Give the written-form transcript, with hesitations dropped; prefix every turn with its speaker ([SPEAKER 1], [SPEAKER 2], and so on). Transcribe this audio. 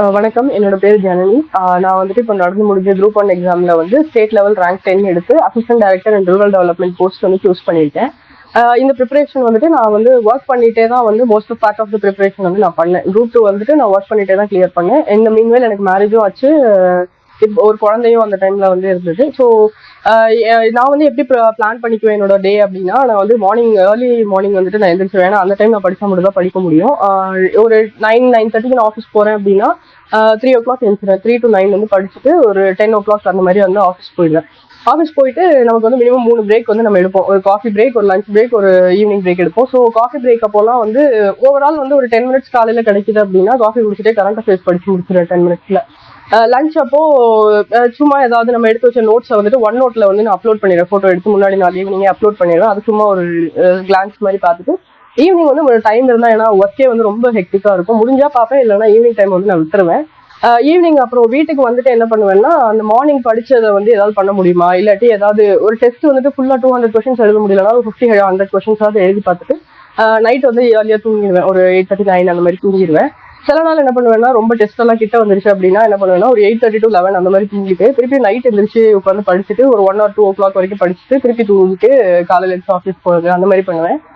[SPEAKER 1] வணக்கம். என்னோட பேர் ஜனனி. நான் வந்துட்டு இப்போ நடந்து முடிஞ்ச குரூப் 1 எக்ஸாம்ல வந்து ஸ்டேட் லெவல் ரேங்க் 10 எடுத்து assistant director and rural development post வந்து சூஸ் பண்ணியிருக்கேன். இந்த ப்ரிப்பரேஷன் வந்துட்டு நான் வந்து ஒர்க் பண்ணிட்டே தான் வந்து most of part of the preparation வந்து நான் பண்ணேன். குரூப் 2 வந்துட்டு நான் ஒர்க் பண்ணிட்டே தான் கிளியர் பண்ணேன். இந்த மீன்வேல் எனக்கு மேரேஜும் ஆச்சு. இப்போ ஒரு குழந்தையும் அந்த டைம்ல வந்து இருந்தது. ஸோ நான் வந்து எப்படி பிளான் பண்ணிக்குவேன் என்னோட டே அப்படின்னா, நான் வந்து ஏர்லி மார்னிங் வந்துட்டு நான் எழுந்திரிச்சிருவேன். ஏன்னா அந்த டைம் நான் படிச்சா மட்டும் தான் படிக்க முடியும். ஒரு 9:30 நான் ஆஃபீஸ் போறேன் அப்படின்னா 3 o'clock எழுந்திருவேன். 3 to 9 வந்து படிச்சுட்டு ஒரு 10 o'clock அந்த மாதிரி வந்து ஆஃபீஸ் போயிடுவேன். ஆஃபீஸ் போயிட்டு நமக்கு வந்து மினிமம் 3 பிரேக் வந்து நம்ம எடுப்போம். ஒரு காஃபி பிரேக், ஒரு லஞ்ச் பிரேக், ஒரு ஈவினிங் பிரேக் எடுப்போம். ஸோ காஃபி பிரேக் அப்போலாம் வந்து ஓவரால் வந்து ஒரு 10 minutes காலையில கிடைக்குது அப்படின்னா காஃபி குடிச்சிட்டே கரண்ட் அஃபேர்ஸ் படிச்சு முடிச்சிருவேன் 10 minutesல. லஞ்ச் அப்போ சும்மா ஏதாவது நம்ம எடுத்து வச்ச நோட்ஸை வந்துட்டு ஒன் நோட்ல வந்து நான் அப்லோட் பண்ணிடுவேன். ஃபோட்டோ எடுத்து முன்னாடி நாள் ஈவினிங்கே அப்லோட் பண்ணிடுவேன். அது சும்மா ஒரு கிளான்ஸ் மாதிரி பார்த்துட்டு ஈவினிங் வந்து ஒரு டைம் இருந்தால், ஏன்னா ஒர்க்கே வந்து ரொம்ப ஹெக்டிக்காக இருக்கும், முடிஞ்சா பார்ப்பேன், இல்லைன்னா ஈவினிங் டைம் வந்து நான் விட்டுருவேன். ஈவினிங் அப்புறம் வீட்டுக்கு வந்துட்டு என்ன பண்ணுவேன்னா, அந்த மார்னிங் படிச்சதை வந்து ஏதாவது பண்ண முடியுமா, இல்லாட்டி ஏதாவது ஒரு டெஸ்ட் வந்துட்டு ஃபுல்லாக 200 questions எழுத முடியலன்னா ஒரு 50-100 questions எழுதி பார்த்துட்டு நைட் வந்து ஏர்லியாக தூங்கிடுவேன். ஒரு 8:30-9 அந்த மாதிரி தூங்கிடுவேன். சில நாள் என்ன பண்ணுவேன்னா, ரொம்ப டெஸ்ட் எல்லாம் கிட்ட வந்துருச்சு அப்படின்னா என்ன பண்ணுவேன்னா, ஒரு 8:30 to 11 அந்த மாதிரி தூங்கிட்டு திருப்பி நைட் எழுந்திரிச்சு உட்காந்து படிச்சுட்டு ஒரு 1 or 2 o'clock வரைக்கும் படிச்சுட்டு திருப்பி தூங்கிட்டு காலையில் ஆஃபீஸ் போகிறது அந்த மாதிரி பண்ணுவேன்.